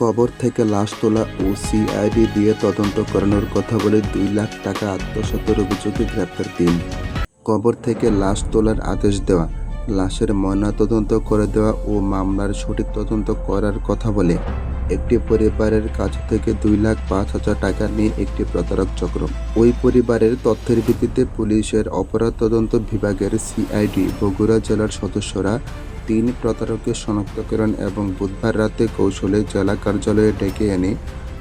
কবর থেকে লাশ তোলা ও সিআইডি দিয়ে তদন্ত করানোর কথা বলে ২ লাখ টাকা আত্মসাতের অভিযোগে গ্রেপ্তার ৩। কবর থেকে লাশ তোলার আদেশ দেওয়া, লাশের ময়নাতদন্ত করে দেওয়া ও মামলার সঠিক তদন্ত করার কথা বলে একটি পরিবারের কাছ থেকে ২,৫,০০০ টাকা নিয়ে একটি প্রতারক চক্র। ওই পরিবারের তথ্যের ভিত্তিতে পুলিশের অপরাধ তদন্ত বিভাগের সিআইডি বগুড়া জেলার সদস্যরা ৩ প্রতারককে শনাক্ত করেন এবং বুধবার রাতে কৌশলে জেলা কার্যালয়ে ডেকে এনে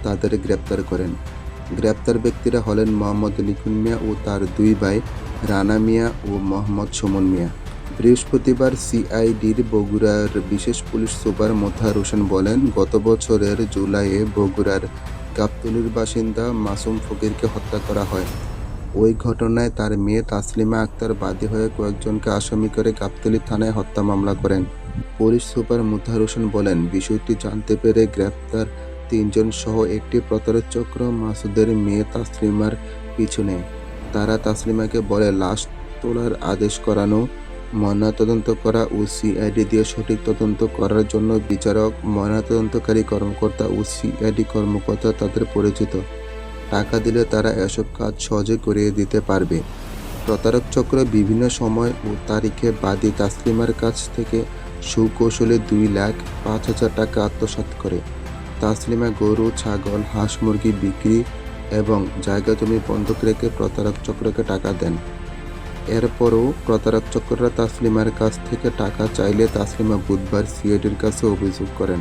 তাদের গ্রেপ্তার করেন। গ্রেপ্তার ব্যক্তিরা হলেন মোহাম্মদ লিখন মিয়া ও তার ২ ভাই রানা মিয়া ও মোহাম্মদ সুমন মিয়া। বৃহস্পতিবার সিআইডির বগুড়ার বিশেষ পুলিশ সুপার মোতাহার হোসেন বলেন, গত বছরের জুলাইয়ে বগুড়ার গাবতলীর বাসিন্দা মাসুম ফকিরকে হত্যা করা হয়। ওই ঘটনায় তার মেয়ে তাসলিমা আক্তার বাদী হয়ে কয়েকজনকে আসামি করে গাবতলী থানায় হত্যা মামলা করেন। পুলিশ সুপার মোতাহার হোসেন বলেন, বিষয়টি জানতে পেরে গ্রেপ্তার ৩ জন সহ একটি প্রতারক চক্র মাসুদের মেয়ে তাসলিমার পিছু নেয়। তারা তাসলিমাকে বলে লাশ তোলার আদেশ করানো, ময়নাতদন্ত করা ও সিআইডি দিয়ে সঠিক তদন্ত করার জন্য বিচারক, ময়নাতদন্তকারী কর্মকর্তা ও সিআইডি কর্মকর্তা তাদের পরিচিত। টাকা দিলে তারা এসব কাজ সহজে করিয়ে দিতে পারবে। প্রতারক চক্র বিভিন্ন সময় ও তারিখে বাদী তাসলিমার কাছ থেকে সুকৌশলে ২,৫,০০০ টাকা আত্মসাৎ করে। তাসলিমা গরু, ছাগল, হাঁস মুরগি বিক্রি এবং জায়গা জমি বন্ধক রেখে প্রতারক চক্রকে টাকা দেন। এরপরও প্রতারক চক্ররা তাসলিমার কাছ থেকে টাকা চাইলে তাসলিমা বুধবার সিআইডির কাছে অভিযোগ করেন।